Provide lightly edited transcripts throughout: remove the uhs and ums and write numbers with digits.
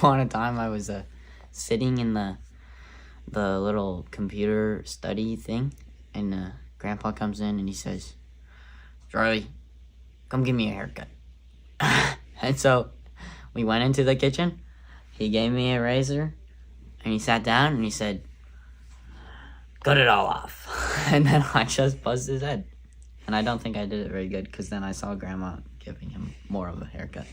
one time I was sitting in the little computer study thing, and Grandpa comes in and he says, "Charlie, come give me a haircut." And so we went into the kitchen. He gave me a razor, and he sat down and he said, "Cut it all off." And then I just buzzed his head. And I don't think I did it very good, because then I saw Grandma giving him more of a haircut.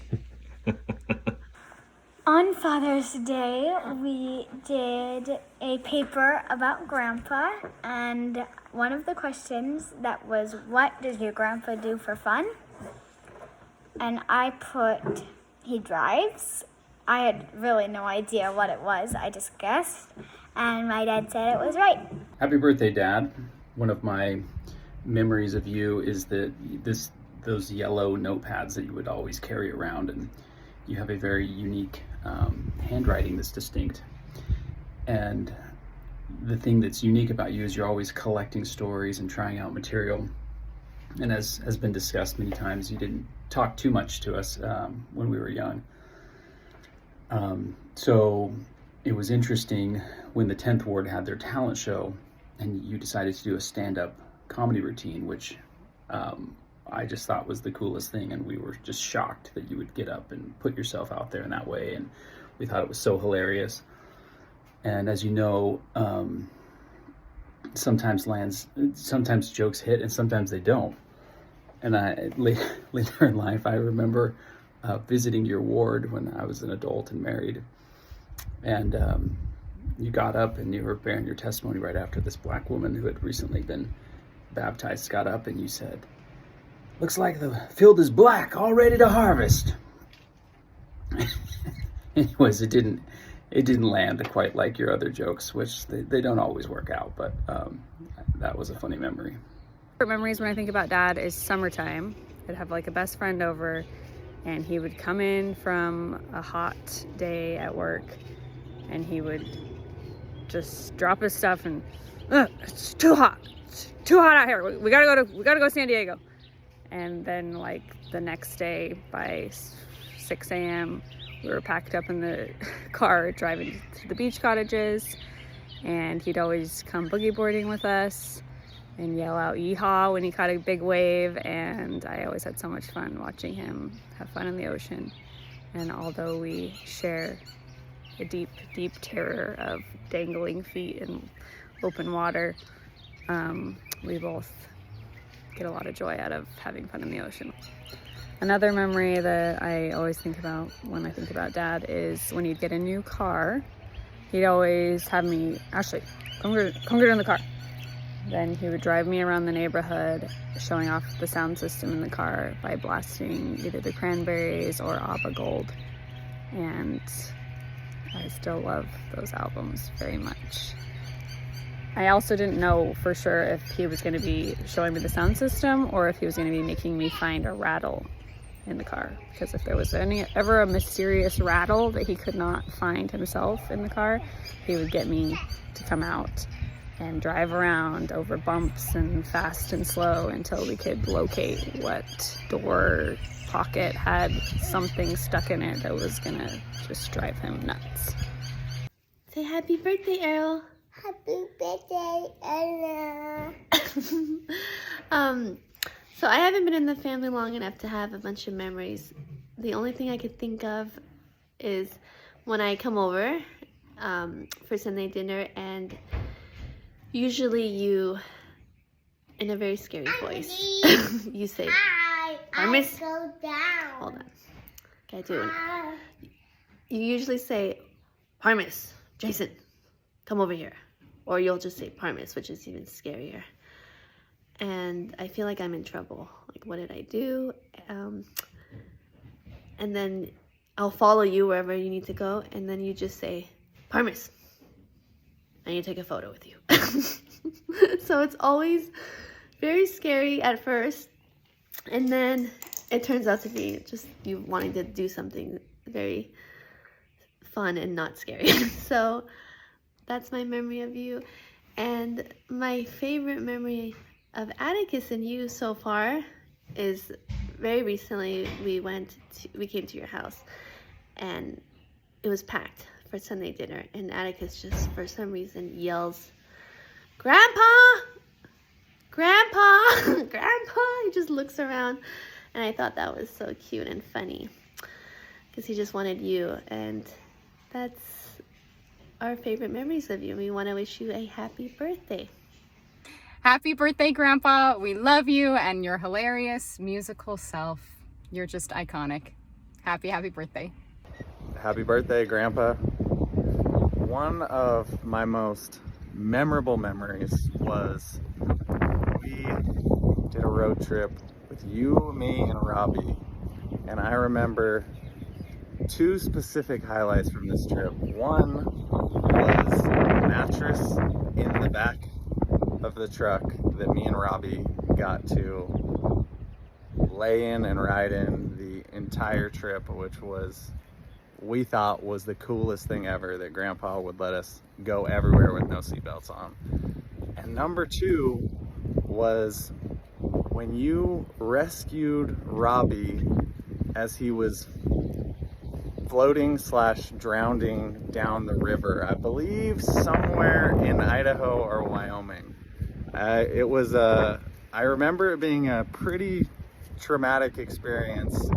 On Father's Day, we did a paper about Grandpa, and one of the questions that was, what does your grandpa do for fun? And I put, he drives. I had really no idea what it was. I just guessed, and my dad said it was right. Happy birthday, Dad. One of my memories of you is that those yellow notepads that you would always carry around, and you have a very unique handwriting that's distinct. And the thing that's unique about you is you're always collecting stories and trying out material. And as has been discussed many times, you didn't talk too much to us when we were young. So it was interesting when the 10th Ward had their talent show and you decided to do a stand-up comedy routine, which I just thought was the coolest thing, and we were just shocked that you would get up and put yourself out there in that way, and we thought it was so hilarious. And as you know, sometimes jokes hit and sometimes they don't. And later in life, I remember visiting your ward when I was an adult and married, and you got up and you were bearing your testimony right after this black woman who had recently been baptized got up, and you said, "Looks like the field is black, all ready to harvest." Anyways, it didn't land quite like your other jokes, which they don't always work out, but that was a funny memory. Memories when I think about Dad is summertime. I'd have like a best friend over, and he would come in from a hot day at work, and he would just drop his stuff and it's too hot. It's too hot out here. We gotta go to San Diego. And then like the next day by 6 a.m. we were packed up in the car driving to the beach cottages, and he'd always come boogie boarding with us and yell out "Yeehaw" when he caught a big wave, and I always had so much fun watching him have fun in the ocean. And although we share a deep, deep terror of dangling feet in open water, we both get a lot of joy out of having fun in the ocean. Another memory that I always think about when I think about Dad is when he'd get a new car, he'd always have me, "Ashley, come get in the car." Then he would drive me around the neighborhood, showing off the sound system in the car by blasting either the Cranberries or ABBA Gold. And I still love those albums very much. I also didn't know for sure if he was going to be showing me the sound system or if he was going to be making me find a rattle in the car. Because if there was ever a mysterious rattle that he could not find himself in the car, he would get me to come out and drive around over bumps and fast and slow until we could locate what door pocket had something stuck in it that was going to just drive him nuts. Say happy birthday, Errol. Happy birthday, Ella. So I haven't been in the family long enough to have a bunch of memories. The only thing I could think of is when I come over for Sunday dinner, and usually you, in a very scary voice, you say, "I miss." Go down. Hold on. Okay, do it. You usually say, "Parmis, Jason, come over here." Or you'll just say Parmis, which is even scarier. And I feel like I'm in trouble. Like, what did I do? And then I'll follow you wherever you need to go. And then you just say, "Parmis, I need to take a photo with you." So it's always very scary at first. And then it turns out to be just you wanting to do something very fun and not scary. So that's my memory of you. And my favorite memory of Atticus and you so far is very recently we came to your house, and it was packed for Sunday dinner, and Atticus just, for some reason, yells, "Grandpa! Grandpa! Grandpa!" He just looks around, and I thought that was so cute and funny, because he just wanted you, and that's our favorite memories of you. We want to wish you a happy birthday. Happy birthday, Grandpa. We love you and your hilarious musical self. You're just iconic. Happy birthday. Happy birthday, Grandpa. One of my most memorable memories was we did a road trip with you, me, and Robbie. And I remember two specific highlights from this trip. One was a mattress in the back of the truck that me and Robbie got to lay in and ride in the entire trip, which we thought was the coolest thing ever, that Grandpa would let us go everywhere with no seatbelts on. And number two was when you rescued Robbie as he was floating / drowning down the river, I believe somewhere in Idaho or Wyoming. I remember it being a pretty traumatic experience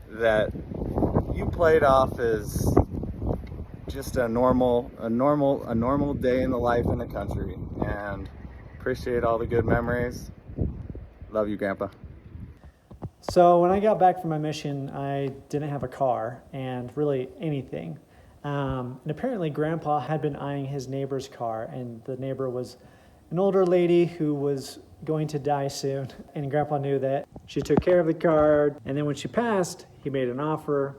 that you played off as just a normal day in the life in the country, and appreciate all the good memories. Love you, Grandpa. So when I got back from my mission, I didn't have a car and really anything. And apparently Grandpa had been eyeing his neighbor's car, and the neighbor was an older lady who was going to die soon. And Grandpa knew that. She took care of the car, and then when she passed, he made an offer.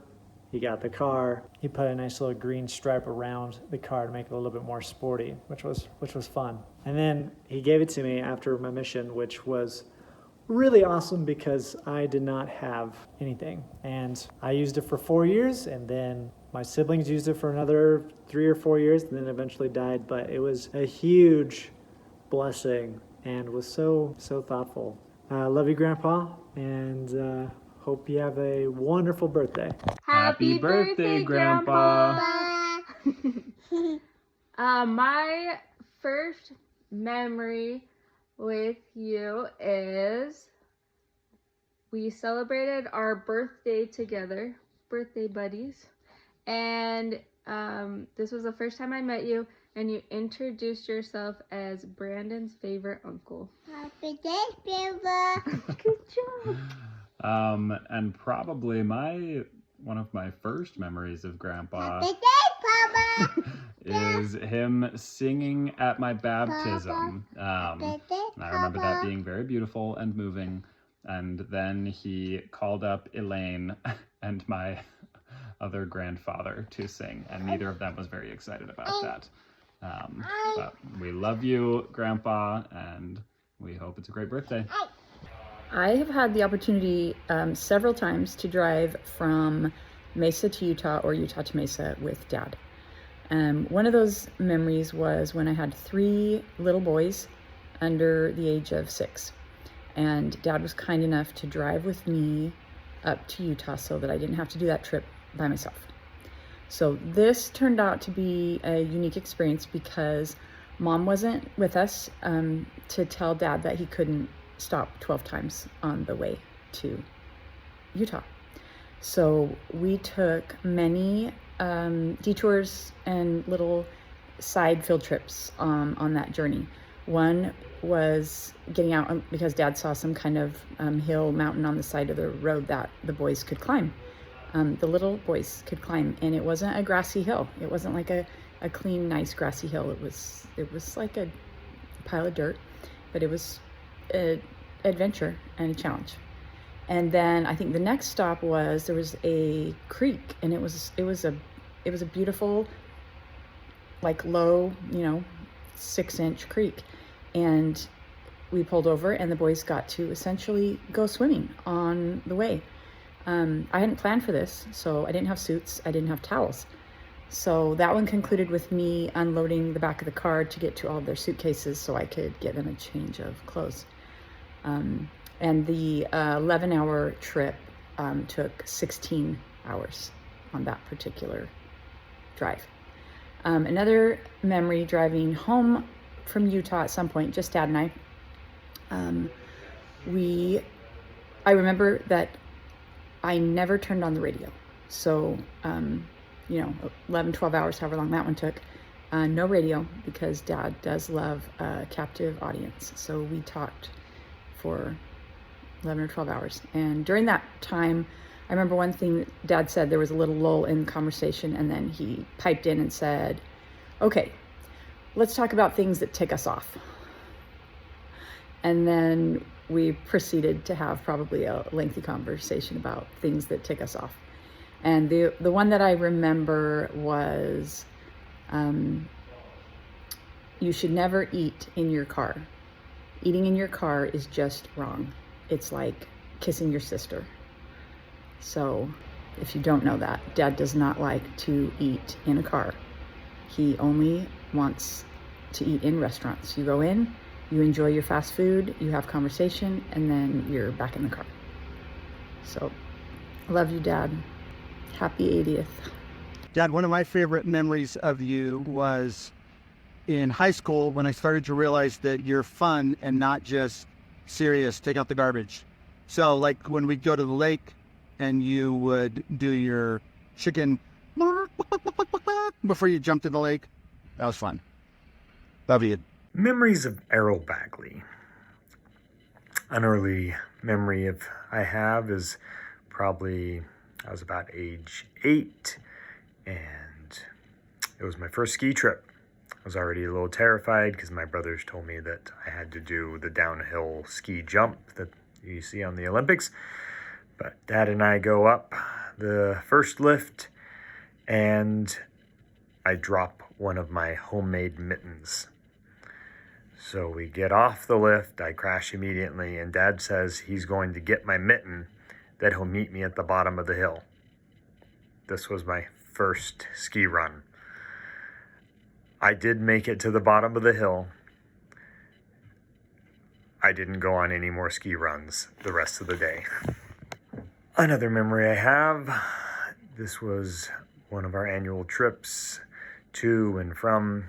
He got the car. He put a nice little green stripe around the car to make it a little bit more sporty, which was fun. And then he gave it to me after my mission, which was really awesome because I did not have anything. And I used it for 4 years, and then my siblings used it for another 3 or 4 years, and then eventually died. But it was a huge blessing and was so thoughtful. Love you, Grandpa, and hope you have a wonderful birthday. Happy birthday, Grandpa. My first memory with you is we celebrated our birthday together, birthday buddies, and this was the first time I met you, and you introduced yourself as Brandon's favorite uncle. Happy day, Grandpa. Good job. And probably one of my first memories of Grandpa Happy day, Papa. is him singing at my baptism. Happy day, And I remember that Papa. being very beautiful and moving. And then he called up Elaine and my other grandfather to sing, and neither of them was very excited about that. But we love you, Grandpa, and we hope it's a great birthday. I have had the opportunity several times to drive from Mesa to Utah or Utah to Mesa with Dad. One of those memories was when I had 3 little boys under the age of 6. And Dad was kind enough to drive with me up to Utah so that I didn't have to do that trip by myself. So this turned out to be a unique experience because Mom wasn't with us to tell Dad that he couldn't stop 12 times on the way to Utah. So we took many detours and little side field trips on that journey. One was getting out because Dad saw some kind of hill mountain on the side of the road that the boys could climb. The little boys could climb, and it wasn't a grassy hill. It wasn't like a clean, nice grassy hill. It was like a pile of dirt, but it was an adventure and a challenge. And then I think the next stop was there was a creek, and it was a beautiful, like low, 6-inch creek. And we pulled over, and the boys got to essentially go swimming on the way. I hadn't planned for this, so I didn't have suits, I didn't have towels. So that one concluded with me unloading the back of the car to get to all of their suitcases so I could get them a change of clothes. And the 11-hour trip took 16 hours on that particular drive. Another memory driving home from Utah at some point, just Dad and I, I remember that I never turned on the radio. So, 11, 12 hours, however long that one took, no radio, because Dad does love a captive audience. So we talked for 11 or 12 hours. And during that time, I remember one thing that Dad said, there was a little lull in conversation, and then he piped in and said, okay, let's talk about things that tick us off. And then we proceeded to have probably a lengthy conversation about things that tick us off. And the one that I remember was, you should never eat in your car. Eating in your car is just wrong. It's like kissing your sister. So if you don't know that, Dad does not like to eat in a car. He only wants to eat in restaurants. You go in, you enjoy your fast food, you have conversation, and then you're back in the car. So, love you, Dad. Happy 80th. Dad, one of my favorite memories of you was in high school when I started to realize that you're fun and not just serious, take out the garbage. So like when we'd go to the lake and you would do your chicken before you jumped in the lake, that was fun. Love you. Memories of Errol Bagley. An early memory I have is probably I was about age 8, and it was my first ski trip. I was already a little terrified because my brothers told me that I had to do the downhill ski jump that you see on the Olympics. But Dad and I go up the first lift, and I drop one of my homemade mittens. So we get off the lift, I crash immediately, and Dad says he's going to get my mitten, that he'll meet me at the bottom of the hill. This was my first ski run. I did make it to the bottom of the hill. I didn't go on any more ski runs the rest of the day. Another memory I have, this was one of our annual trips to and from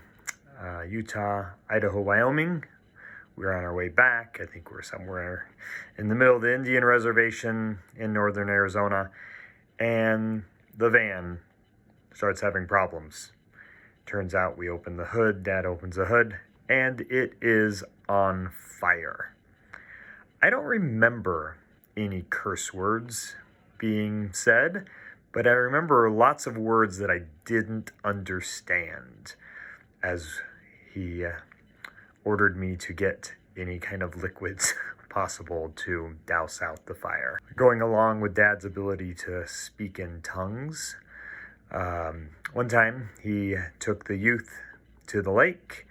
Utah, Idaho, Wyoming. We were on our way back. I think we're somewhere in the middle of the Indian Reservation in northern Arizona, and the van starts having problems. Turns out we open the hood, Dad opens the hood, and it is on fire. I don't remember any curse words being said, but I remember lots of words that I didn't understand as he ordered me to get any kind of liquids possible to douse out the fire. Going along with Dad's ability to speak in tongues, one time he took the youth to the lake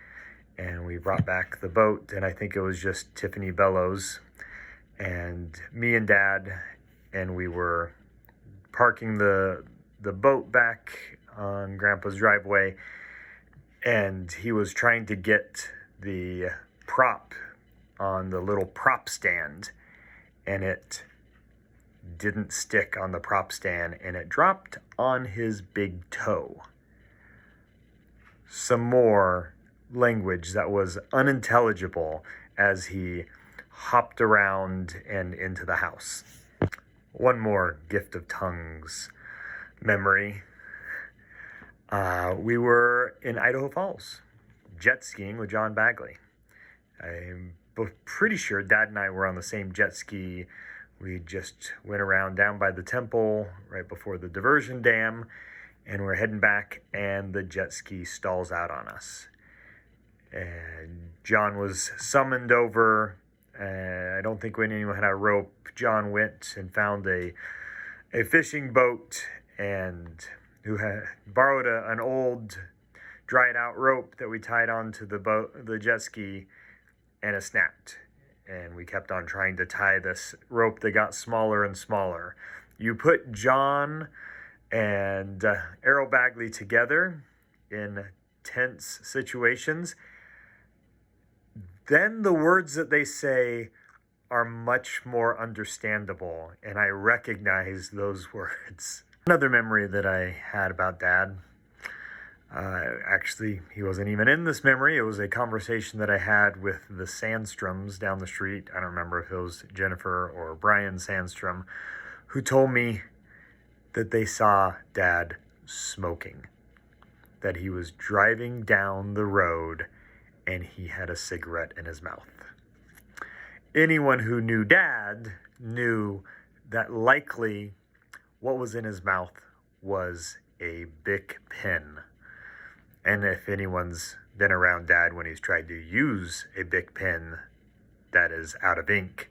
and we brought back the boat, and I think it was just Tiffany Bellows and me and Dad, and we were parking the boat back on Grandpa's driveway, and he was trying to get the prop on the little prop stand, and it didn't stick on the prop stand, and it dropped on his big toe. Some more language that was unintelligible as he hopped around and into the house. One more gift of tongues memory. We were in Idaho Falls, jet skiing with John Bagley. I'm pretty sure Dad and I were on the same jet ski. We just went around down by the temple right before the diversion dam, and we're heading back, and the jet ski stalls out on us. And John was summoned over. I don't think when anyone had a rope, John went and found a fishing boat, and who had borrowed an old dried out rope that we tied onto the jet ski, and it snapped. And we kept on trying to tie this rope that got smaller and smaller. You put John and Errol Bagley together in tense situations, then the words that they say are much more understandable, and I recognize those words. Another memory that I had about Dad, Actually, he wasn't even in this memory. It was a conversation that I had with the Sandstroms down the street. I don't remember if it was Jennifer or Brian Sandstrom, who told me that they saw Dad smoking, that he was driving down the road and he had a cigarette in his mouth. Anyone who knew Dad knew that likely what was in his mouth was a Bic pen. And if anyone's been around Dad when he's tried to use a Bic pen that is out of ink,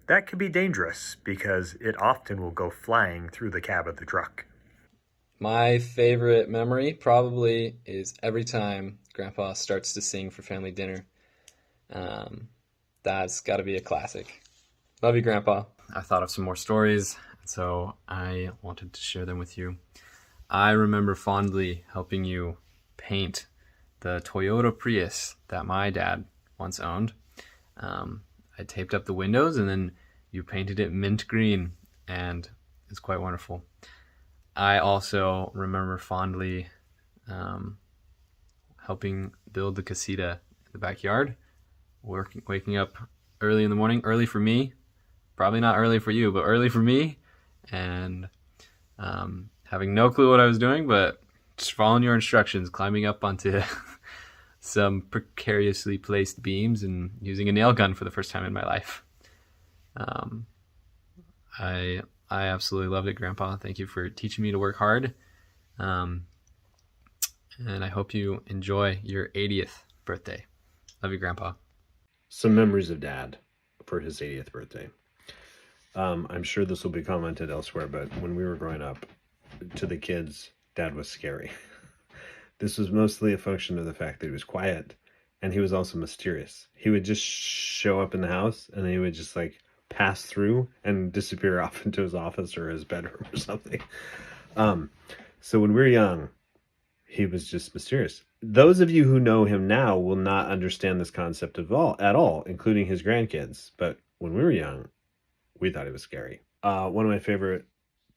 that could be dangerous because it often will go flying through the cab of the truck. My favorite memory probably is every time Grandpa starts to sing for family dinner. That's got to be a classic. Love you, Grandpa. I thought of some more stories, so I wanted to share them with you. I remember fondly helping you paint the Toyota Prius that my dad once owned. I taped up the windows and then you painted it mint green, and it's quite wonderful. I also remember fondly helping build the casita in the backyard, waking up early in the morning, early for me, probably not early for you, but early for me, and having no clue what I was doing, but just following your instructions, climbing up onto some precariously placed beams and using a nail gun for the first time in my life. I absolutely loved it, Grandpa. Thank you for teaching me to work hard. And I hope you enjoy your 80th birthday. Love you, Grandpa. Some memories of Dad for his 80th birthday. I'm sure this will be commented elsewhere, but when we were growing up, to the kids, Dad was scary. This was mostly a function of the fact that he was quiet, and he was also mysterious. He would just show up in the house, and then he would just like pass through and disappear off into his office or his bedroom or something. So when we were young, he was just mysterious. Those of you who know him now will not understand this concept at all, including his grandkids. But when we were young, we thought he was scary. One of my favorite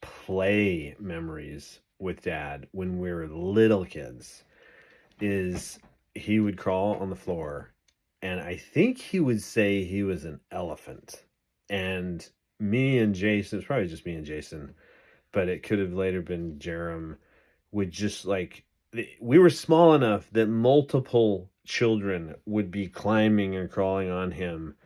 play memories with Dad when we were little kids is he would crawl on the floor, and I think he would say he was an elephant. And me and Jason, it's probably just me and Jason, but it could have later been Jerem, would just like, we were small enough that multiple children would be climbing and crawling on him,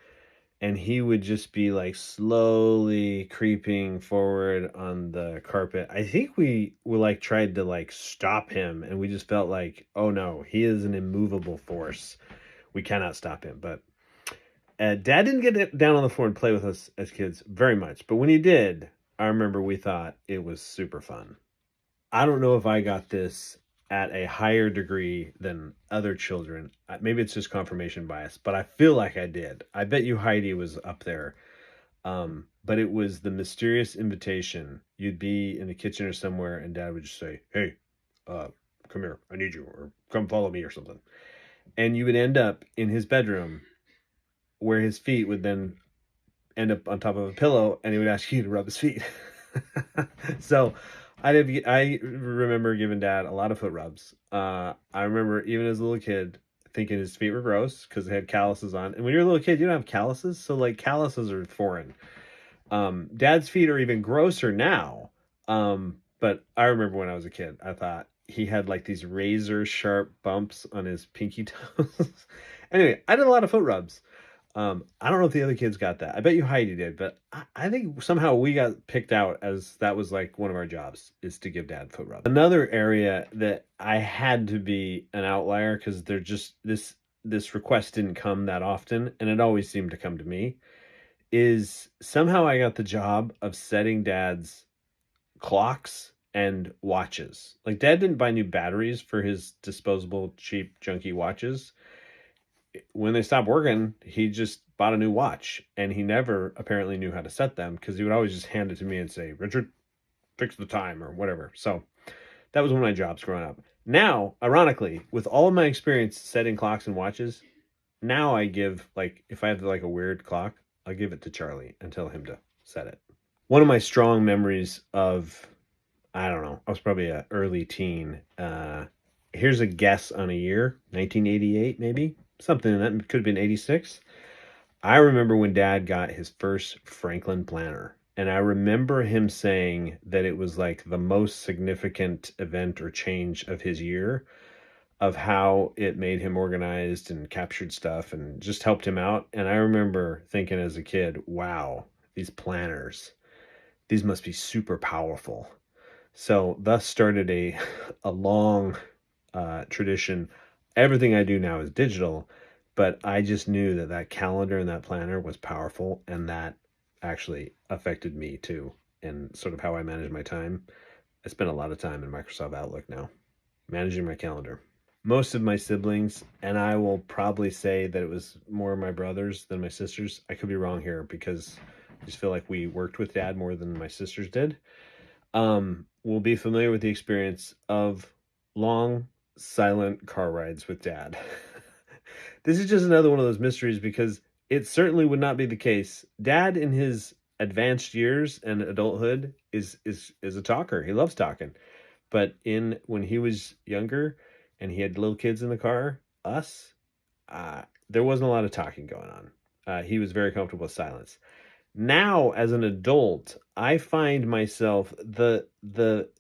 and he would just be like slowly creeping forward on the carpet. I think we were like tried to like stop him, and we just felt like, oh no, he is an immovable force. We cannot stop him. But Dad didn't get down on the floor and play with us as kids very much. But when he did, I remember we thought it was super fun. I don't know if I got this at a higher degree than other children. Maybe it's just confirmation bias, but I feel like I did. I bet you Heidi was up there. But it was the mysterious invitation. You'd be in the kitchen or somewhere, and Dad would just say, hey, come here, I need you, or come follow me or something. And you would end up in his bedroom where his feet would then end up on top of a pillow, and he would ask you to rub his feet. So I remember giving Dad a lot of foot rubs. I remember even as a little kid thinking his feet were gross because they had calluses on. And when you're a little kid, you don't have calluses, so like calluses are foreign. Dad's feet are even grosser now. But I remember when I was a kid, I thought he had like these razor sharp bumps on his pinky toes. Anyway, I did a lot of foot rubs. I don't know if the other kids got that. I bet you Heidi did, but I think somehow we got picked out as that was like one of our jobs, is to give Dad foot rubs. Another area that I had to be an outlier because they're just this request didn't come that often, and it always seemed to come to me, is somehow I got the job of setting Dad's clocks and watches. Like Dad didn't buy new batteries for his disposable cheap junky watches. When they stopped working, he just bought a new watch, and he never apparently knew how to set them because he would always just hand it to me and say, Richard, fix the time or whatever. So that was one of my jobs growing up. Now, ironically, with all of my experience setting clocks and watches, now I give, like, if I have like a weird clock, I'll give it to Charlie and tell him to set it. One of my strong memories of, I don't know, I was probably an early teen, here's a guess on a year, 1988 maybe, something that could have been 86. I remember when Dad got his first Franklin planner, and I remember him saying that it was like the most significant event or change of his year, of how it made him organized and captured stuff and just helped him out. And I remember thinking as a kid, wow, these planners, these must be super powerful. So thus started a long tradition. Everything I do now is digital, but I just knew that that calendar and that planner was powerful, and that actually affected me too, and sort of how I manage my time. I spend a lot of time in Microsoft Outlook now, managing my calendar. Most of my siblings, and I will probably say that it was more my brothers than my sisters. I could be wrong here because I just feel like we worked with Dad more than my sisters did. Will be familiar with the experience of long, silent car rides with Dad. This is just another one of those mysteries because it certainly would not be the case. Dad, in his advanced years and adulthood, is a talker. He loves talking. But when he was younger and he had little kids in the car, there wasn't a lot of talking going on. He was very comfortable with silence. Now, as an adult, I find myself the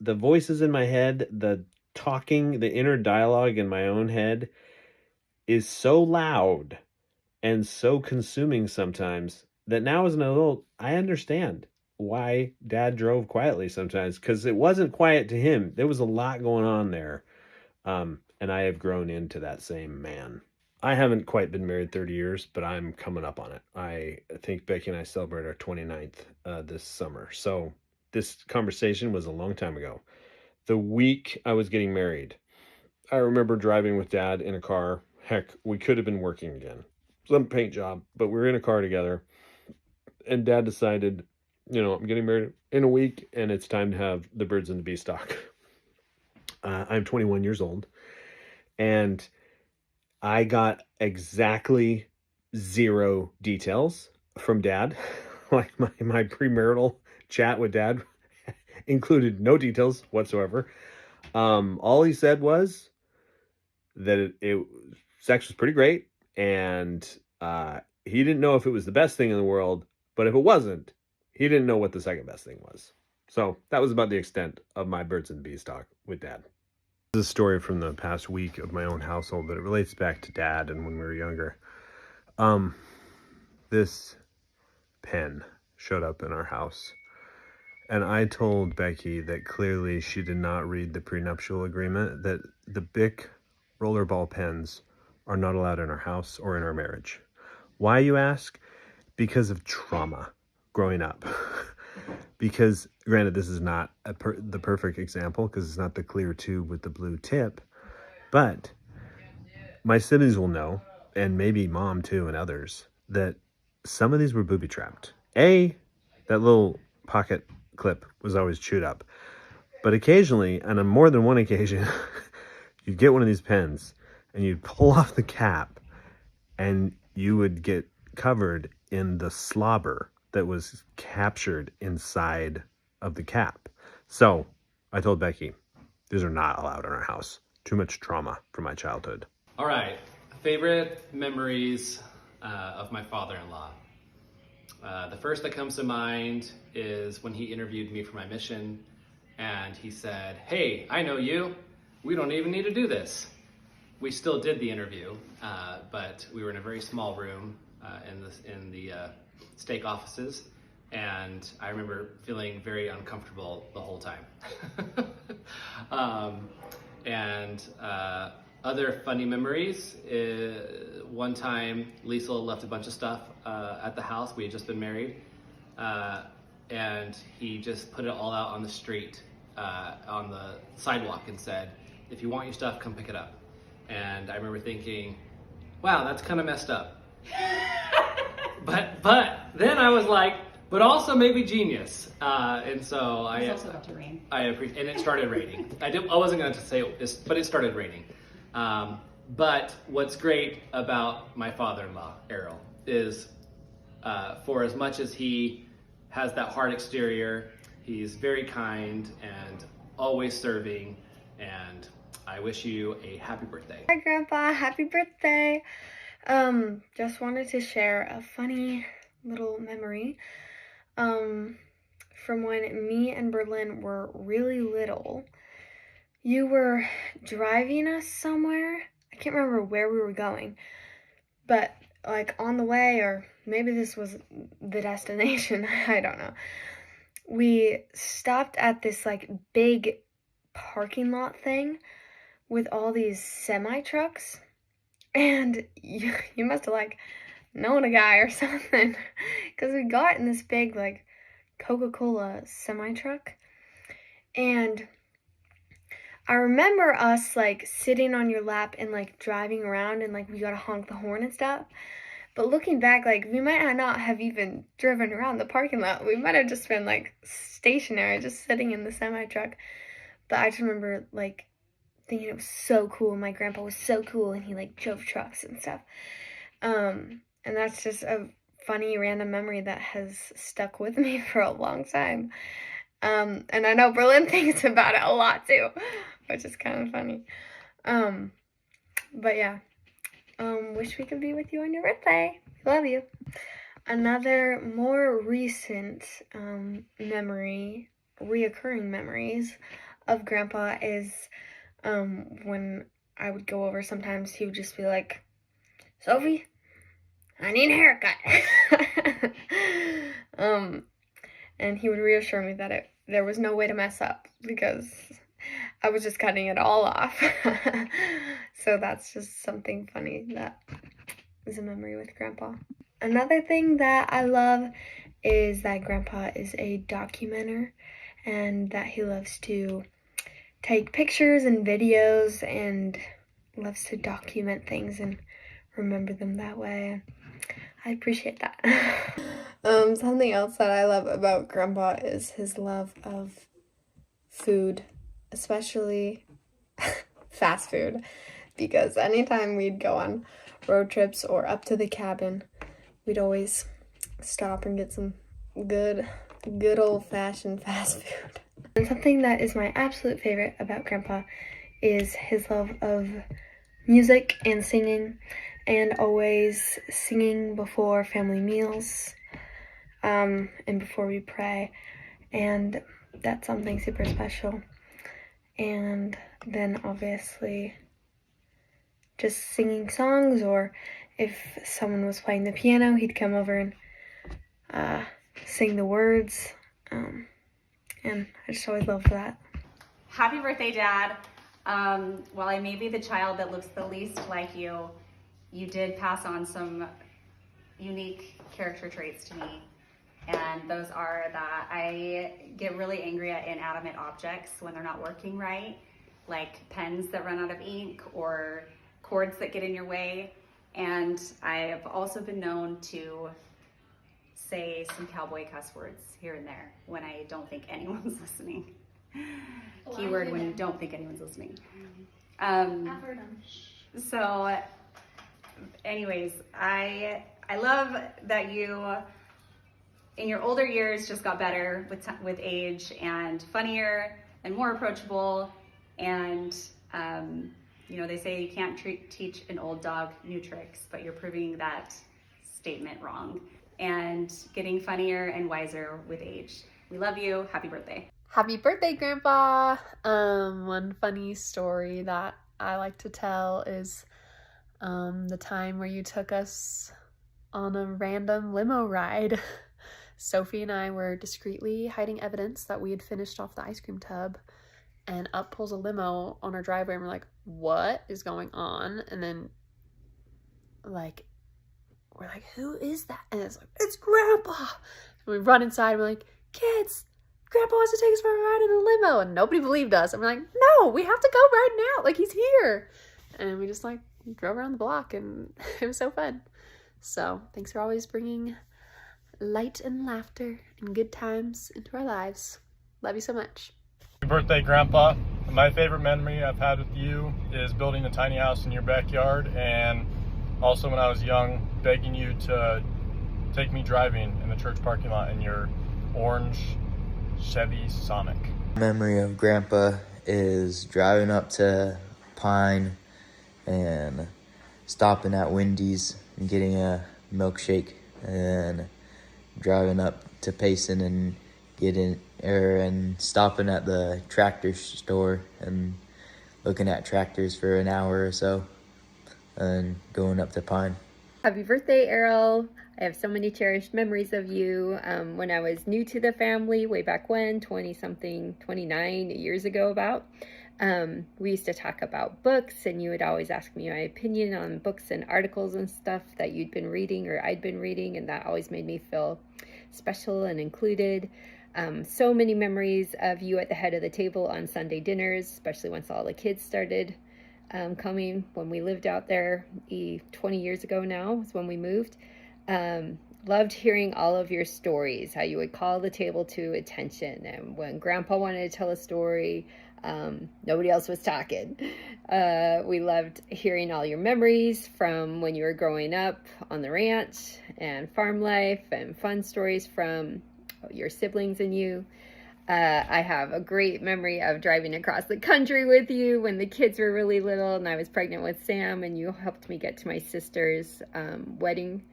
voices in my head, the talking, the inner dialogue in my own head is so loud and so consuming sometimes that now as an adult, I understand why Dad drove quietly sometimes, because it wasn't quiet to him. There was a lot going on there. And I have grown into that same man. I haven't quite been married 30 years, but I'm coming up on it. I think Becky and I celebrate our 29th this summer. So this conversation was a long time ago. The week I was getting married, I remember driving with Dad in a car. Heck, we could have been working again. Some paint job, but we were in a car together. And Dad decided, I'm getting married in a week and it's time to have the birds and the beestock. I'm 21 years old. And I got exactly 0 details from Dad. Like my premarital chat with Dad included no details whatsoever. All he said was that sex was pretty great, and he didn't know if it was the best thing in the world, but if it wasn't, he didn't know what the second best thing was. So that was about the extent of my birds and bees talk with Dad. This is a story from the past week of my own household, but it relates back to Dad and when we were younger. This pen showed up in our house, and I told Becky that clearly she did not read the prenuptial agreement, that the Bic rollerball pens are not allowed in our house or in our marriage. Why, you ask? Because of trauma growing up. Because, granted, this is not the perfect example because it's not the clear tube with the blue tip, but my siblings will know, and maybe Mom too and others, that some of these were booby-trapped. That little pocket clip was always chewed up. But occasionally, and on more than one occasion, you'd get one of these pens and you'd pull off the cap and you would get covered in the slobber that was captured inside of the cap. So I told Becky, these are not allowed in our house. Too much trauma from my childhood. All right, favorite memories of my father-in-law. The first that comes to mind is when he interviewed me for my mission, and he said, "Hey, I know you. We don't even need to do this." We still did the interview, but we were in a very small room in the stake offices, and I remember feeling very uncomfortable the whole time. Other funny memories, one time Liesl left a bunch of stuff at the house. We had just been married, and he just put it all out on the street, on the sidewalk, and said, "If you want your stuff, come pick it up." And I remember thinking, wow, that's kind of messed up. But then I was like, but also maybe genius. And so It's also about to rain. I appreciate, and it started raining. I wasn't going to say this, but it started raining. But what's great about my father-in-law, Errol, is for as much as he has that hard exterior, he's very kind and always serving, and I wish you a happy birthday. Hi, Grandpa. Happy birthday. Just wanted to share a funny little memory from when me and Berlin were really little. You were driving us somewhere. I can't remember where we were going, but like on the way, or maybe this was the destination, I don't know. We stopped at this like big parking lot thing with all these semi-trucks, and you must have like known a guy or something, because we got in this big like Coca-Cola semi-truck, and I remember us like sitting on your lap and like driving around, and like we gotta honk the horn and stuff. But looking back, like we might not have even driven around the parking lot. We might have just been like stationary, just sitting in the semi-truck. But I just remember like thinking it was so cool. My grandpa was so cool, and he like drove trucks and stuff. And that's just a funny random memory that has stuck with me for a long time. And I know Berlin thinks about it a lot too, which is kind of funny. But yeah, wish we could be with you on your birthday. Love you. Another more recent reoccurring memories of Grandpa is when I would go over, sometimes he would just be like, Sophie, I need a haircut. And he would reassure me that there was no way to mess up, because I was just cutting it all off. So that's just something funny that is a memory with Grandpa. Another thing that I love is that Grandpa is a documenter, and that he loves to take pictures and videos and loves to document things and remember them that way. I appreciate that. Something else that I love about Grandpa is his love of food, especially fast food, because anytime we'd go on road trips or up to the cabin, we'd always stop and get some good old-fashioned fast food. And something that is my absolute favorite about Grandpa is his love of music and singing, and always singing before family meals, and before we pray, and that's something super special. And then obviously just singing songs, or if someone was playing the piano, he'd come over and sing the words, and I just always loved that. Happy birthday, Dad. While I may be the child that looks the least like you, you did pass on some unique character traits to me. And those are that I get really angry at inanimate objects when they're not working right, like pens that run out of ink or cords that get in your way. And I have also been known to say some cowboy cuss words here and there when I don't think anyone's listening. Keyword, when you don't think anyone's listening. So anyways, I love that you in your older years just got better with age, and funnier and more approachable. And you know, they say you can't teach an old dog new tricks, but you're proving that statement wrong, and getting funnier and wiser with age. We love you. Happy birthday. Happy birthday, Grandpa. One funny story that I like to tell is the time where you took us on a random limo ride. Sophie and I were discreetly hiding evidence that we had finished off the ice cream tub, and up pulls a limo on our driveway, and we're like, what is going on? And then like, we're like, who is that? And it's like, it's Grandpa. And we run inside, and we're like, kids, Grandpa wants to take us for a ride in a limo. And nobody believed us. And we're like, no, we have to go right now. Like, he's here. And we just like drove around the block, and it was so fun. So thanks for always bringing light and laughter and good times into our lives. Love you so much. Happy birthday, Grandpa. My favorite memory I've had with you is building a tiny house in your backyard, and also when I was young, begging you to take me driving in the church parking lot in your orange Chevy Sonic. Memory of Grandpa is driving up to Pine and stopping at Wendy's and getting a milkshake and driving up to Payson and and stopping at the tractor store and looking at tractors for an hour or so and going up to Pine. Happy birthday, Errol. I have so many cherished memories of you. When I was new to the family, way back when, 29 years ago about, we used to talk about books, and you would always ask me my opinion on books and articles and stuff that you'd been reading or I'd been reading, and that always made me feel special and included. So many memories of you at the head of the table on Sunday dinners, especially once all the kids started coming when we lived out there 20 years ago now is when we moved. Loved hearing all of your stories, how you would call the table to attention, and when Grandpa wanted to tell a story, nobody else was talking. We loved hearing all your memories from when you were growing up on the ranch and farm life, and fun stories from your siblings and you. I have a great memory of driving across the country with you when the kids were really little and I was pregnant with Sam, and you helped me get to my sister's wedding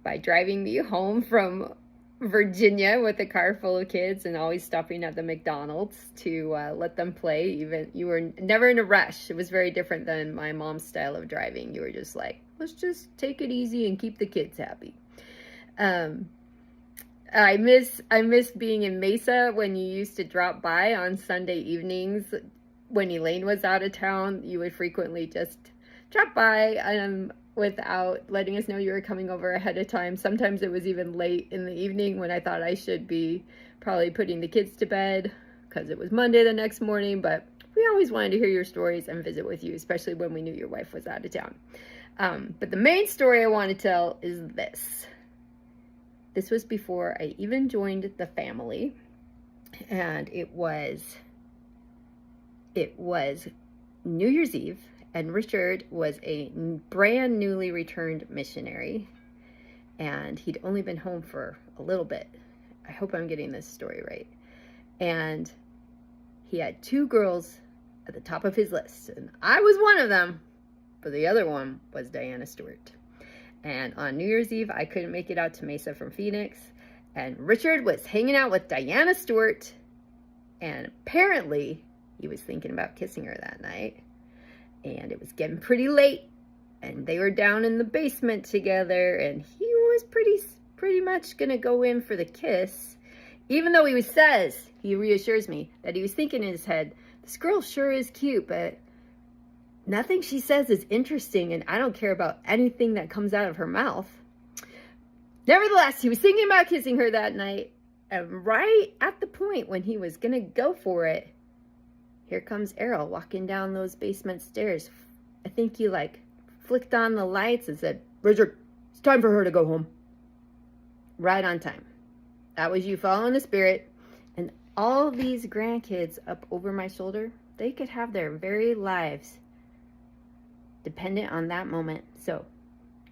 by driving me home from Virginia with a car full of kids and always stopping at the McDonald's to let them play. Even you were never in a rush. It was very different than my mom's style of driving. You were just like, let's just take it easy and keep the kids happy. I miss being in Mesa when you used to drop by on Sunday evenings. When Elaine was out of town, you would frequently just drop by without letting us know you were coming over ahead of time. Sometimes it was even late in the evening when I thought I should be probably putting the kids to bed because it was Monday the next morning, but we always wanted to hear your stories and visit with you, especially when we knew your wife was out of town. But the main story I want to tell is this. This was before I even joined the family, and it was New Year's Eve, and Richard was a brand newly returned missionary, and he'd only been home for a little bit. I hope I'm getting this story right. And he had 2 girls at the top of his list, and I was one of them, but the other one was Diana Stewart. And on New Year's Eve, I couldn't make it out to Mesa from Phoenix, and Richard was hanging out with Diana Stewart, and apparently he was thinking about kissing her that night, and it was getting pretty late, and they were down in the basement together, and he was pretty much gonna go in for the kiss, even though he reassures me that he was thinking in his head, this girl sure is cute, but nothing she says is interesting, and I don't care about anything that comes out of her mouth. Nevertheless, he was thinking about kissing her that night, and right at the point when he was gonna go for it, here comes Errol walking down those basement stairs. I think he flicked on the lights and said, Richard, it's time for her to go home. Right on time. That was you following the spirit, and all these grandkids up over my shoulder, they could have their very lives dependent on that moment. So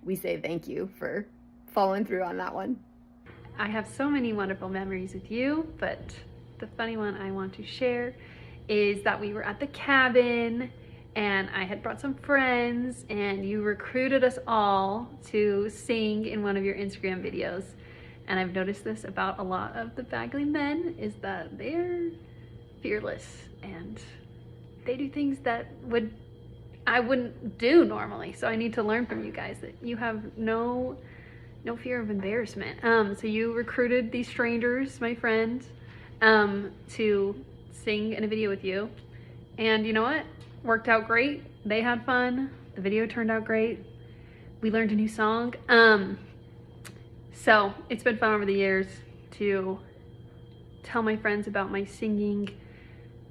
we say thank you for following through on that one. I have so many wonderful memories with you, but the funny one I want to share is that we were at the cabin and I had brought some friends and you recruited us all to sing in one of your Instagram videos. And I've noticed this about a lot of the Bagley men, is that they're fearless and they do things that I wouldn't do normally. So I need to learn from you guys that you have no fear of embarrassment. So you recruited these strangers, my friends, to sing in a video with you. And you know what? Worked out great. They had fun. The video turned out great. We learned a new song. So it's been fun over the years to tell my friends about my singing,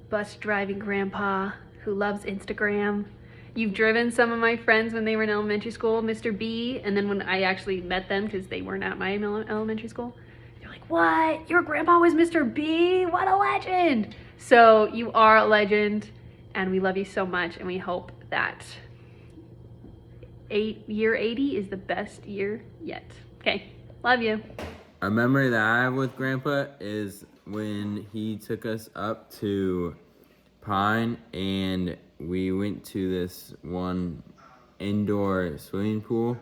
bus driving grandpa who loves Instagram. You've driven some of my friends when they were in elementary school, Mr. B, and then when I actually met them, because they weren't at my elementary school, they're like, what? Your grandpa was Mr. B? What a legend! So you are a legend, and we love you so much, and we hope that year 80 is the best year yet. Okay, love you. A memory that I have with Grandpa is when he took us up to Pine and we went to this one indoor swimming pool,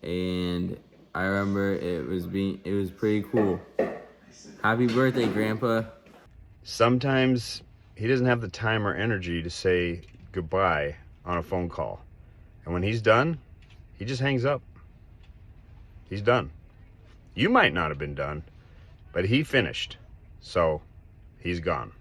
and I remember it was pretty cool. Happy birthday, Grandpa. Sometimes he doesn't have the time or energy to say goodbye on a phone call. And when he's done, he just hangs up. He's done. You might not have been done, but he finished. So he's gone.